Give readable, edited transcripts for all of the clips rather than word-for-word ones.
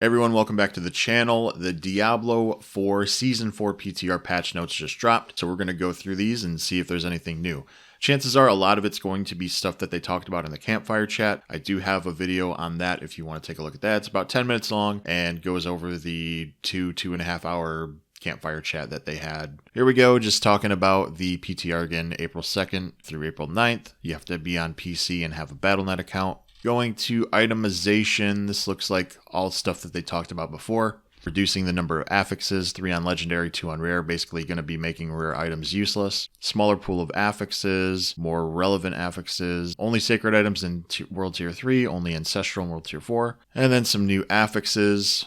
Everyone, welcome back to the channel. The Diablo 4 Season 4 PTR patch notes just dropped, so we're going to go through these and see if there's anything new. Chances are a lot of it's going to be stuff that they talked about in the campfire chat. I do have a video on that if you want to take a look at that. It's about 10 minutes long and goes over the 2.5 hour campfire chat that they had. Here we go, just talking about the PTR again, April 2nd through April 9th. You have to be on PC and have a Battle.net account. Going to itemization, this looks like all stuff that they talked about before. Reducing the number of affixes, 3 on legendary, 2 on rare, basically going to be making rare items useless. Smaller pool of affixes, more relevant affixes, only sacred items in World Tier 3, only ancestral in World Tier 4. And then some new affixes,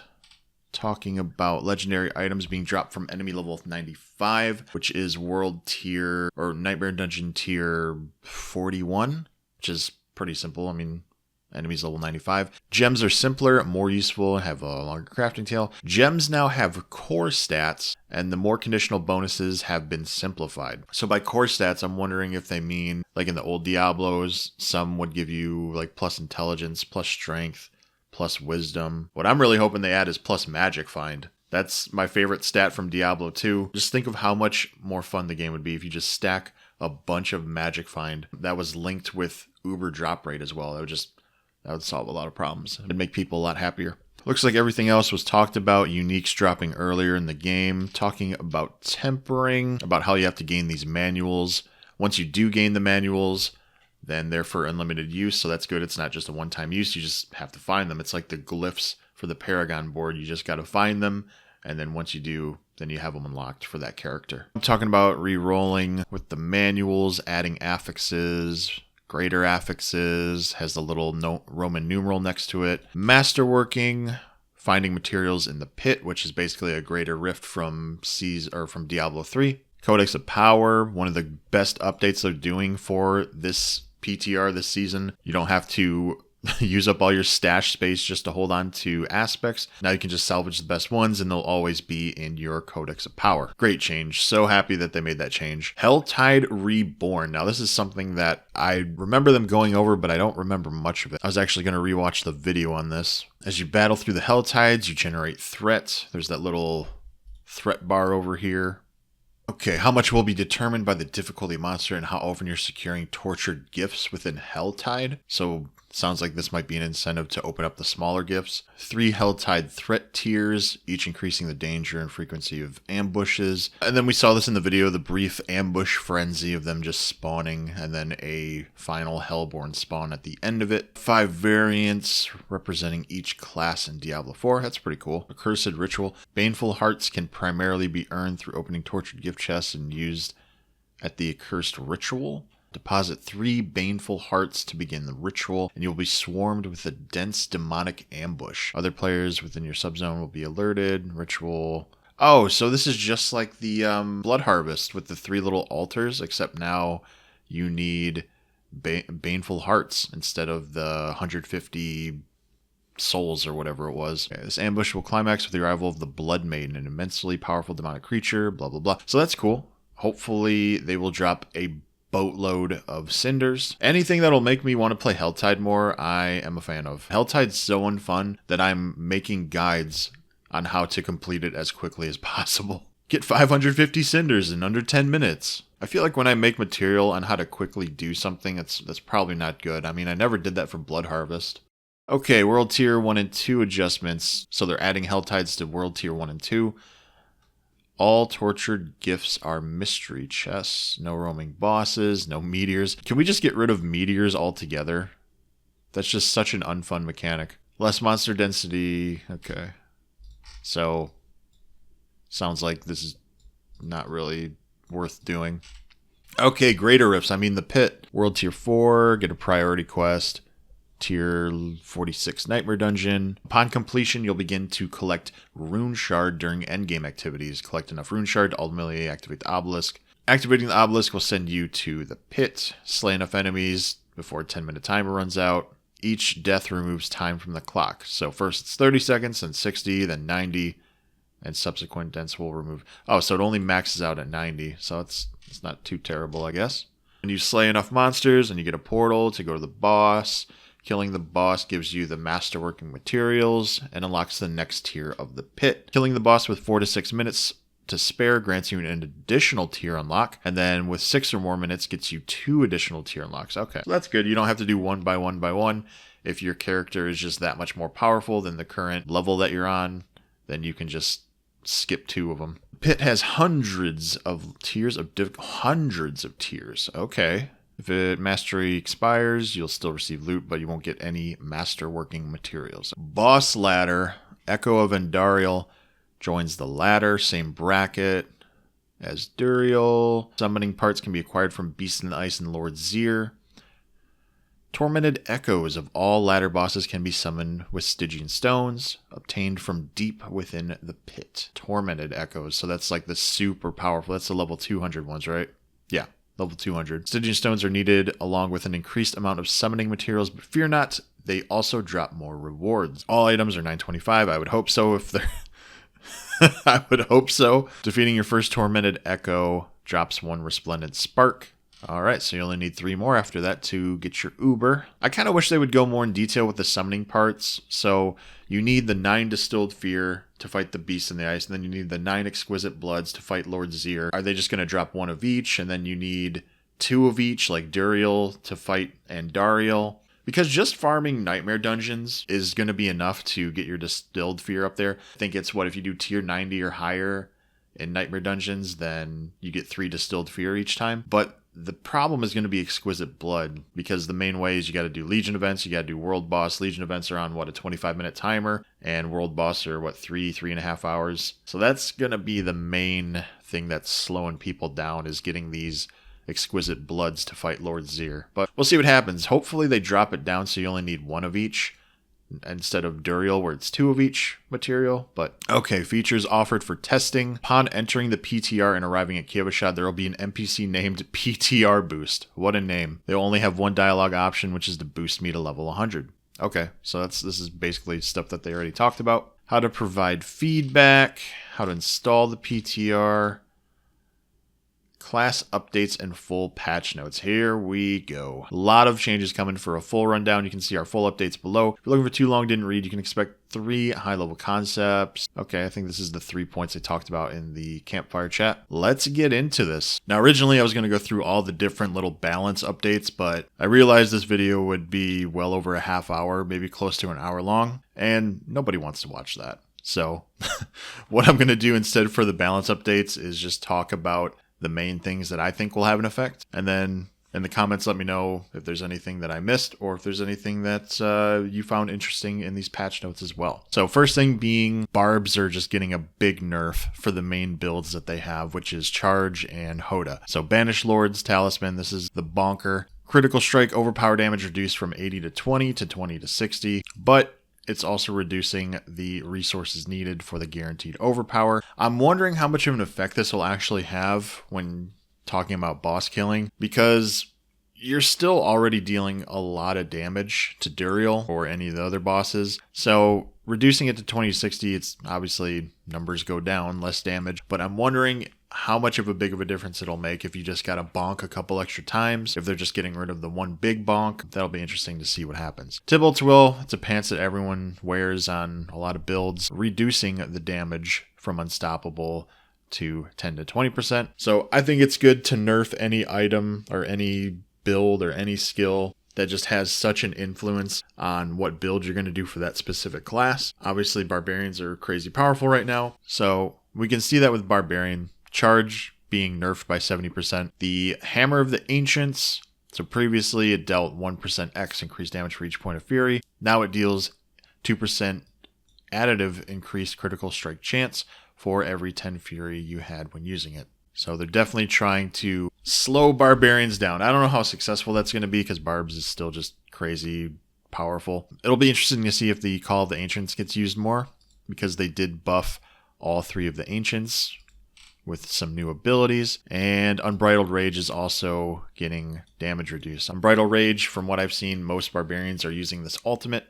talking about legendary items being dropped from enemy level 95, which is World Tier, or Nightmare Dungeon Tier 41, which is pretty simple. I mean, enemies level 95. Gems are simpler, more useful, have a longer crafting tail. Gems now have core stats, and the more conditional bonuses have been simplified. So by core stats, I'm wondering if they mean, like in the old Diablos, some would give you like plus intelligence, plus strength, plus wisdom. What I'm really hoping they add is plus magic find. That's my favorite stat from Diablo 2. Just think of how much more fun the game would be if you just stack a bunch of magic find that was linked with uber drop rate as well. That would solve a lot of problems. It'd make people a lot happier. Looks like everything else was talked about. Uniques dropping earlier in the game. Talking about tempering, about how you have to gain these manuals. Once you do gain the manuals, then they're for unlimited use, so that's good. It's not just a one-time use. You just have to find them. It's like the glyphs for the Paragon board. You just got to find them, and then once you do, then you have them unlocked for that character. I'm talking about re-rolling with the manuals, adding affixes, greater affixes, has the little Roman numeral next to it. Masterworking, finding materials in the pit, which is basically a greater rift from Diablo 3. Codex of Power, one of the best updates they're doing for this PTR this season. You don't have to use up all your stash space just to hold on to aspects. Now you can just salvage the best ones and they'll always be in your Codex of Power. Great change. So happy that they made that change. Helltide Reborn. Now this is something that I remember them going over, but I don't remember much of it. I was actually going to rewatch the video on this. As you battle through the Helltides, you generate threat. There's that little threat bar over here. Okay, how much will be determined by the difficulty monster and how often you're securing tortured gifts within Helltide. So sounds like this might be an incentive to open up the smaller gifts. 3 Helltide threat tiers, each increasing the danger and frequency of ambushes. And then we saw this in the video, the brief ambush frenzy of them just spawning, and then a final Hellborn spawn at the end of it. 5 variants representing each class in Diablo 4. That's pretty cool. Accursed Ritual. Baneful Hearts can primarily be earned through opening tortured gift chests and used at the Accursed Ritual. Deposit 3 Baneful Hearts to begin the ritual, and you'll be swarmed with a dense demonic ambush. Other players within your subzone will be alerted. Ritual. Oh, so this is just like the Blood Harvest with the 3 little altars, except now you need Baneful Hearts instead of the 150 souls or whatever it was. Okay, this ambush will climax with the arrival of the Blood Maiden, an immensely powerful demonic creature, blah, blah, blah. So that's cool. Hopefully they will drop a boatload of cinders. Anything that'll make me want to play Helltide more, I am a fan of. Helltide's so unfun that I'm making guides on how to complete it as quickly as possible. Get 550 cinders in under 10 minutes. I feel like when I make material on how to quickly do something, that's probably not good. I mean, I never did that for Blood Harvest. Okay, World Tier 1 and 2 adjustments. So they're adding Helltides to World Tier 1 and 2. All tortured gifts are mystery chests. No roaming bosses, no meteors. Can we just get rid of meteors altogether? That's just such an unfun mechanic. Less monster density. Okay. So, sounds like this is not really worth doing. Okay, greater rifts. I mean the pit. World Tier 4, get a priority quest. Tier 46 Nightmare Dungeon. Upon completion, you'll begin to collect Rune Shard during endgame activities. Collect enough Rune Shard to ultimately activate the obelisk. Activating the obelisk will send you to the pit. Slay enough enemies before a 10-minute timer runs out. Each death removes time from the clock. So first it's 30 seconds, then 60, then 90, and subsequent deaths will remove... Oh, so it only maxes out at 90, so it's not too terrible, I guess. When you slay enough monsters and you get a portal to go to the boss, Killing the boss gives you the masterworking materials and unlocks the next tier of the pit. Killing the boss with 4 to 6 minutes to spare grants you an additional tier unlock, and then with 6 or more minutes gets you 2 additional tier unlocks. Okay, so that's good. You don't have to do one by one. If your character is just that much more powerful than the current level that you're on, then you can just skip 2 of them. Pit has hundreds of tiers. Okay. If mastery expires, you'll still receive loot, but you won't get any masterworking materials. Boss ladder. Echo of Endariel joins the ladder. Same bracket as Duriel. Summoning parts can be acquired from Beast in the Ice and Lord Zir. Tormented echoes of all ladder bosses can be summoned with Stygian stones, obtained from deep within the pit. Tormented echoes, so that's like the super powerful. That's the level 200 ones, right? Yeah, level 200. Stygian stones are needed along with an increased amount of summoning materials, but fear not, they also drop more rewards. All items are 925. I would hope so if they're... I would hope so. Defeating your first tormented echo drops 1 resplendent spark. Alright, so you only need 3 more after that to get your Uber. I kind of wish they would go more in detail with the summoning parts. So you need the 9 Distilled Fear to fight the Beast in the Ice, and then you need the 9 Exquisite Bloods to fight Lord Zir. Are they just going to drop 1 of each, and then you need 2 of each, like Duriel, to fight Andariel? Because just farming Nightmare Dungeons is going to be enough to get your Distilled Fear up there. I think it's if you do tier 90 or higher in Nightmare Dungeons, then you get 3 Distilled Fear each time. But the problem is going to be Exquisite Blood, because the main way is you got to do Legion events, you got to do World Boss. Legion events are on, a 25-minute timer, and World Boss are, 3.5 hours. So that's going to be the main thing that's slowing people down, is getting these Exquisite Bloods to fight Lord Zir. But we'll see what happens. Hopefully they drop it down so you only need 1 of each, instead of Duriel where it's 2 of each material. But okay, features offered for testing. Upon entering the PTR and arriving at Kiyoshad, there will be an NPC named PTR Boost. What a name. They'll only have 1 dialogue option, which is to boost me to level 100. Okay, so this is basically stuff that they already talked about. How to provide feedback, how to install the PTR, class updates and full patch notes. Here we go. A lot of changes coming. For a full rundown, you can see our full updates below. If you're looking for too long, didn't read, you can expect 3 high-level concepts. Okay, I think this is the 3 points I talked about in the campfire chat. Let's get into this. Now, originally, I was going to go through all the different little balance updates, but I realized this video would be well over a half hour, maybe close to an hour long, and nobody wants to watch that. So what I'm going to do instead for the balance updates is just talk about the main things that I think will have an effect. And then in the comments, let me know if there's anything that I missed, or if there's anything that you found interesting in these patch notes as well. So first thing being, barbs are just getting a big nerf for the main builds that they have, which is Charge and Hoda. So Banished Lord's Talisman, this is the bonker. Critical strike overpower damage reduced from 80 to 20 to 20 to 60, but it's also reducing the resources needed for the guaranteed overpower. I'm wondering how much of an effect this will actually have when talking about boss killing, because you're still already dealing a lot of damage to Duriel or any of the other bosses. So reducing it to 20 to 60, it's obviously numbers go down, less damage, but I'm wondering how much of a big of a difference it'll make if you just got to bonk a couple extra times. If they're just getting rid of the 1 big bonk, that'll be interesting to see what happens. Tybalt's Will, it's a pants that everyone wears on a lot of builds, reducing the damage from Unstoppable to 10 to 20%. So I think it's good to nerf any item or any build or any skill that just has such an influence on what build you're going to do for that specific class. Obviously, Barbarians are crazy powerful right now, so we can see that with Barbarian. Charge being nerfed by 70%. The Hammer of the Ancients, so previously it dealt 1% X increased damage for each point of fury. Now it deals 2% additive increased critical strike chance for every 10 fury you had when using it. So they're definitely trying to slow Barbarians down. I don't know how successful that's going to be, because Barbs is still just crazy powerful. It'll be interesting to see if the Call of the Ancients gets used more, because they did buff all 3 of the Ancients with some new abilities, and Unbridled Rage is also getting damage reduced. Unbridled Rage, from what I've seen, most Barbarians are using this ultimate,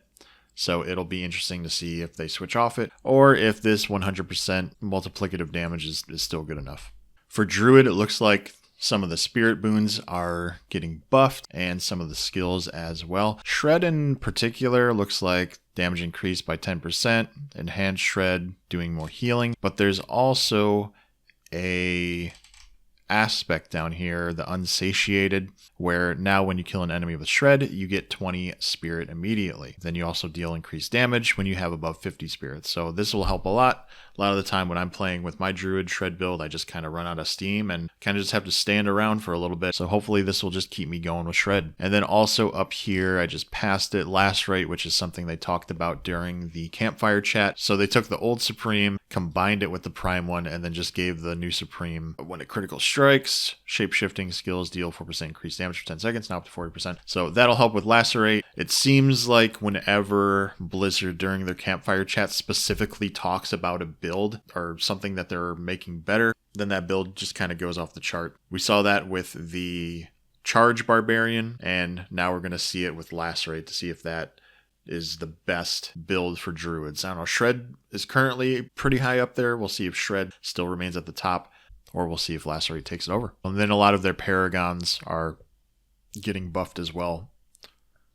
so it'll be interesting to see if they switch off it, or if this 100% multiplicative damage is still good enough. For Druid, it looks like Some of the spirit boons are getting buffed, and some of the skills as well. Shred in particular looks like damage increased by 10%, enhanced shred doing more healing, but there's also a aspect down here, the unsatiated, where now when you kill an enemy with shred, you get 20 spirit immediately. Then you also deal increased damage when you have above 50 spirits. So this will help a lot. A lot of the time when I'm playing with my Druid shred build, I just kind of run out of steam and kind of just have to stand around for a little bit. So hopefully this will just keep me going with shred. And then also up here, I just passed it, lacerate, which is something they talked about during the campfire chat. So they took the old Supreme, combined it with the Prime one, and then just gave the new Supreme, when it critical strikes, shape-shifting skills deal 4% increased damage for 10 seconds, now up to 40%. So that'll help with lacerate. It seems like whenever Blizzard during their campfire chat specifically talks about a build or something that they're making better, then that build just kind of goes off the chart. We saw that with the Charge Barbarian, and now we're going to see it with lacerate to see if that is the best build for Druids. I don't know, Shred is currently pretty high up there. We'll see if Shred still remains at the top, or we'll see if lacerate takes it over. And then a lot of their paragons are getting buffed as well.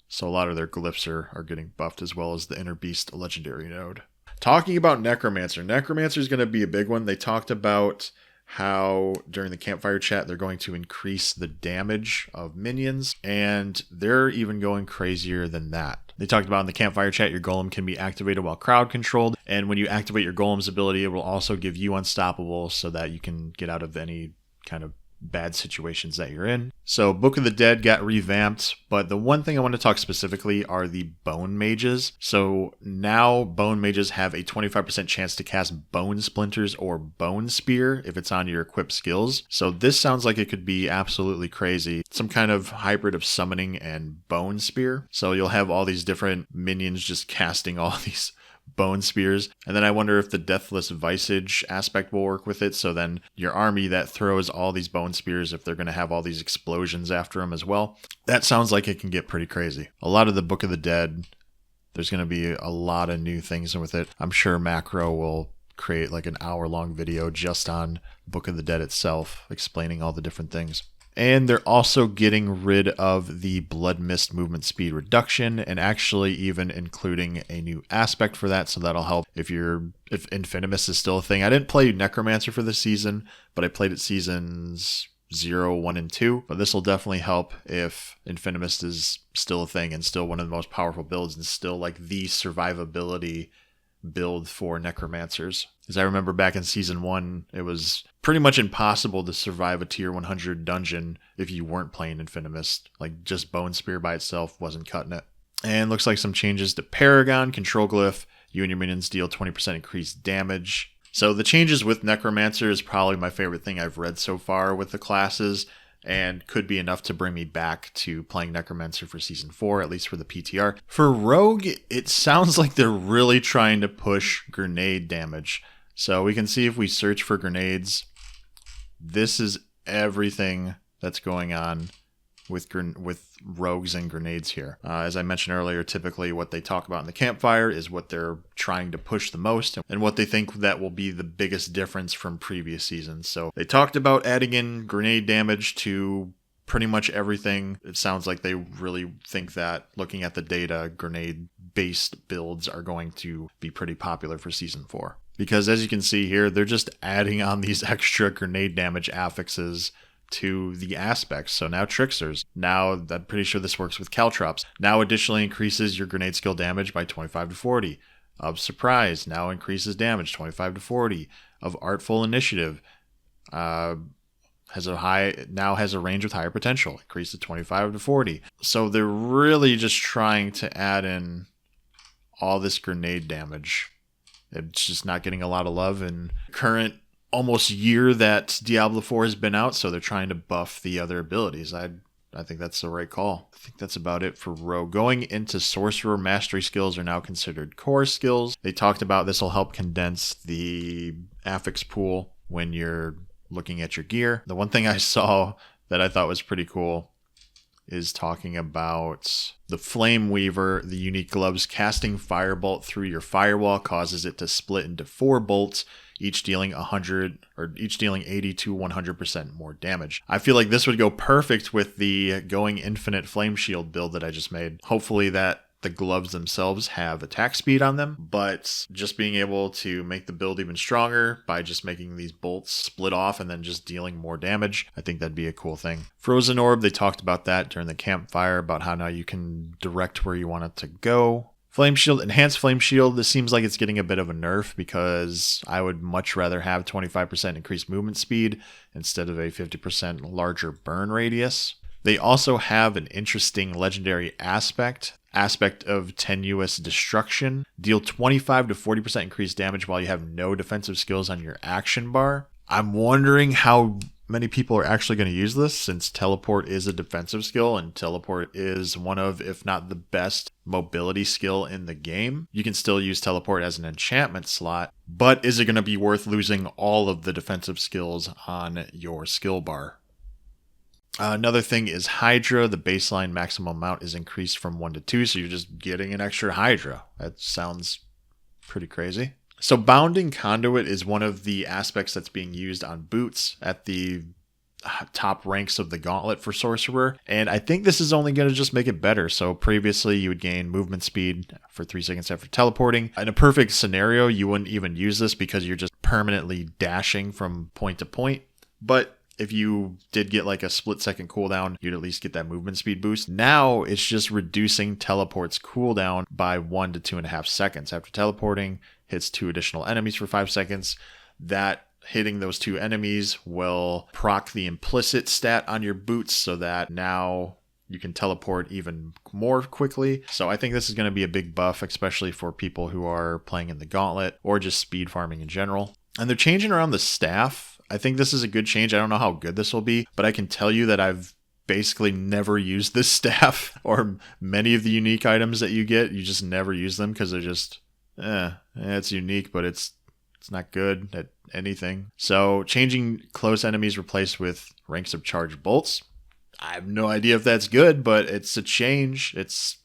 So a lot of their glyphs are getting buffed, as well as the Inner Beast legendary node. Talking about Necromancer. Necromancer is going to be a big one. They talked about how during the campfire chat they're going to increase the damage of minions, and they're even going crazier than that. They talked about in the campfire chat your golem can be activated while crowd controlled, and when you activate your golem's ability, it will also give you unstoppable so that you can get out of any kind of bad situations that you're in. So Book of the Dead got revamped, but the one thing I want to talk specifically are the bone mages. So now bone mages have a 25% chance to cast bone splinters or bone spear if it's on your equipped skills. So this sounds like it could be absolutely crazy. Some kind of hybrid of summoning and bone spear. So you'll have all these different minions just casting all these bone spears. And then I wonder if the Deathless Visage aspect will work with it. So then your army that throws all these bone spears, if they're going to have all these explosions after them as well, that sounds like it can get pretty crazy. A lot of the Book of the Dead, there's going to be a lot of new things with it. I'm sure Macro will create like an hour-long video just on Book of the Dead itself, explaining all the different things. And they're also getting rid of the Blood Mist movement speed reduction, and actually even including a new aspect for that, so that'll help if Infinimus is still a thing. I didn't play Necromancer for this season, but I played it seasons 0, 1, and 2. But this will definitely help if Infinimus is still a thing and still one of the most powerful builds and still like the survivability build for Necromancers. As I remember back in season 1, it was pretty much impossible to survive a tier 100 dungeon if you weren't playing Infinimus. Like just Bone Spear by itself wasn't cutting it. And looks like some changes to Paragon, Control Glyph. You and your minions deal 20% increased damage. So the changes with Necromancer is probably my favorite thing I've read so far with the classes, and could be enough to bring me back to playing Necromancer for Season 4, at least for the PTR. For Rogue, it sounds like they're really trying to push grenade damage. So we can see if we search for grenades, this is everything that's going on with rogues and grenades here. As I mentioned earlier, typically what they talk about in the campfire is what they're trying to push the most and what they think that will be the biggest difference from previous seasons. So they talked about adding in grenade damage to pretty much everything. It sounds like they really think that, looking at the data, grenade-based builds are going to be pretty popular for Season 4. Because as you can see here, they're just adding on these extra grenade damage affixes to the aspects. So now Tricksters. Now, I'm pretty sure this works with Caltrops. Now additionally increases your grenade skill damage by 25 to 40. Of Surprise now increases damage 25 to 40. Of Artful Initiative has a range with higher potential, increased to 25 to 40. So they're really just trying to add in all this grenade damage. It's just not getting a lot of love in current almost year that Diablo 4 has been out, so they're trying to buff the other abilities. I think that's the right call. I think that's about it for Rogue. Going into Sorcerer, mastery skills are now considered core skills. They talked about this will help condense the affix pool when you're looking at your gear. The one thing I saw that I thought was pretty cool is talking about the Flame Weaver, the unique gloves. Casting Firebolt through your firewall causes it to split into 4 bolts, each dealing 80 to 100% more damage. I feel like this would go perfect with the going infinite flame shield build that I just made. Hopefully that the gloves themselves have attack speed on them, but just being able to make the build even stronger by just making these bolts split off and then just dealing more damage, I think that'd be a cool thing. Frozen Orb, they talked about that during the campfire, about how now you can direct where you want it to go. Flame Shield, Enhanced Flame Shield, this seems like it's getting a bit of a nerf because I would much rather have 25% increased movement speed instead of a 50% larger burn radius. They also have an interesting legendary aspect of Tenuous Destruction. Deal 25 to 40% increased damage while you have no defensive skills on your action bar. I'm wondering how many people are actually going to use this, since teleport is a defensive skill and teleport is one of, if not the best mobility skill in the game. You can still use teleport as an enchantment slot, but is it going to be worth losing all of the defensive skills on your skill bar? Another thing is Hydra. The baseline maximum amount is increased from 1 to 2, so you're just getting an extra Hydra. That sounds pretty crazy. So Bounding Conduit is one of the aspects that's being used on boots at the top ranks of the gauntlet for Sorcerer, and I think this is only going to just make it better. So previously you would gain movement speed for 3 seconds after teleporting. In a perfect scenario, you wouldn't even use this because you're just permanently dashing from point to point, but if you did get like a split second cooldown, you'd at least get that movement speed boost. Now it's just reducing teleport's cooldown by 1 to 2.5 seconds. After teleporting, hits 2 additional enemies for 5 seconds. That hitting those 2 enemies will proc the implicit stat on your boots so that now you can teleport even more quickly. So I think this is going to be a big buff, especially for people who are playing in the gauntlet or just speed farming in general. And they're changing around the staff. I think this is a good change. I don't know how good this will be, but I can tell you that I've basically never used this staff, or many of the unique items that you get. You just never use them because they're just, it's unique, but it's not good at anything. So changing close enemies replaced with ranks of charged bolts. I have no idea if that's good, but it's a change. It's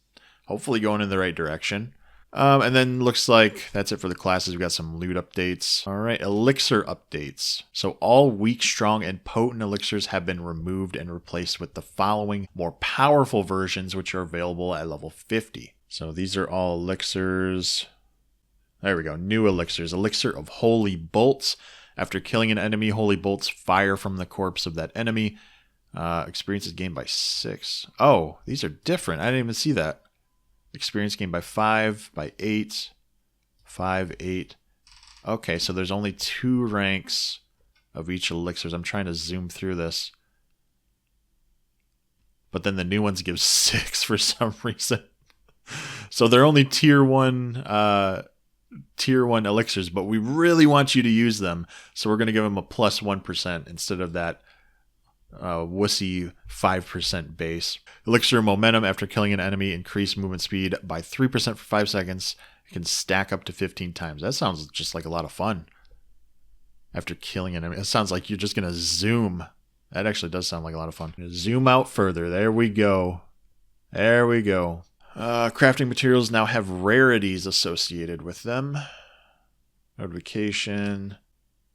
hopefully going in the right direction. And then looks like that's it for the classes. We've got some loot updates. All right, elixir updates. So all weak, strong, and potent elixirs have been removed and replaced with the following more powerful versions, which are available at level 50. So these are all elixirs. There we go, new elixirs. Elixir of Holy Bolts. After killing an enemy, Holy Bolts fire from the corpse of that enemy. Experience is gained by 6. Oh, these are different. I didn't even see that. Experience gained by 5, by 8, 5, 8. Okay, so there's only 2 ranks of each elixirs. I'm trying to zoom through this. But then the new ones give 6 for some reason. So they're only tier 1 elixirs, but we really want you to use them. So we're going to give them a plus 1% instead of that wussy 5% base. Elixir Momentum. After killing an enemy, increase movement speed by 3% for 5 seconds. It can stack up to 15 times. That sounds just like a lot of fun. After killing an enemy, it sounds like you're just going to zoom. That actually does sound like a lot of fun. Zoom out further. There we go. There we go. Crafting materials now have rarities associated with them. Notification.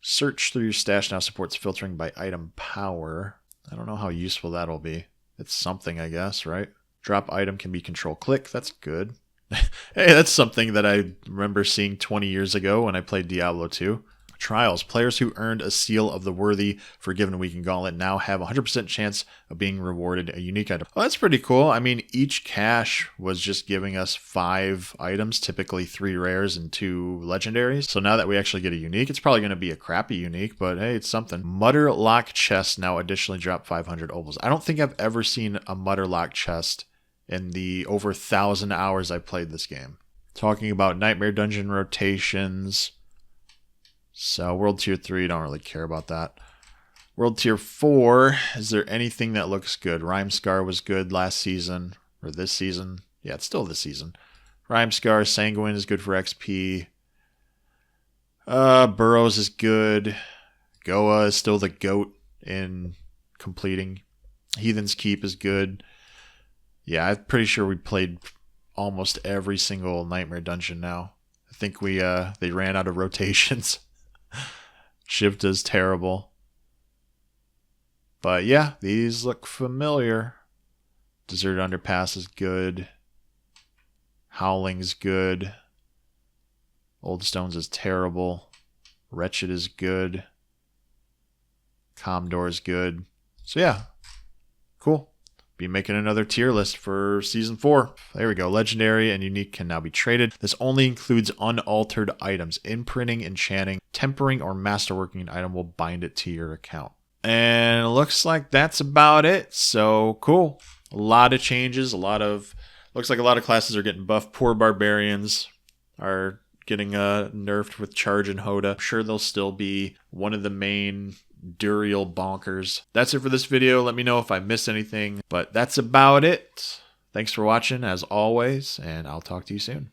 Search through your stash now supports filtering by item power. I don't know how useful that'll be. It's something, I guess, right? Drop item can be control-click. That's good. Hey, that's something that I remember seeing 20 years ago when I played Diablo 2. Trials. Players who earned a Seal of the Worthy for a given week in Gauntlet now have a 100% chance of being rewarded a unique item. Well, that's pretty cool. I mean, each cache was just giving us 5 items, typically 3 rares and 2 legendaries. So now that we actually get a unique, it's probably going to be a crappy unique, but hey, it's something. Mutter Lock chest now additionally drop 500 ovals. I don't think I've ever seen a Mutter Lock chest in the over 1,000 hours I played this game. Talking about Nightmare Dungeon rotations. So World Tier 3, don't really care about that. World Tier 4, is there anything that looks good? Rhymescar was good last season, or this season. Yeah, it's still this season. Rhymescar, Sanguine is good for XP. Burrows is good. Goa is still the GOAT in completing. Heathen's Keep is good. Yeah, I'm pretty sure we played almost every single Nightmare dungeon now. I think they ran out of rotations. Shift is terrible. But yeah, these look familiar. Deserted Underpass is good. Howling's good. Old Stones is terrible. Wretched is good. Commodore is good. So yeah, cool. Be making another tier list for Season 4. There we go. Legendary and Unique can now be traded. This only includes unaltered items. Imprinting, enchanting, tempering, or masterworking an item will bind it to your account. And it looks like that's about it. So cool. A lot of changes. Looks like a lot of classes are getting buffed. Poor Barbarians are getting nerfed with Charge and Hoda. I'm sure they'll still be one of the main Duriel bonkers. That's it for this video. Let me know if I missed anything, but that's about it. Thanks for watching as always, and I'll talk to you soon.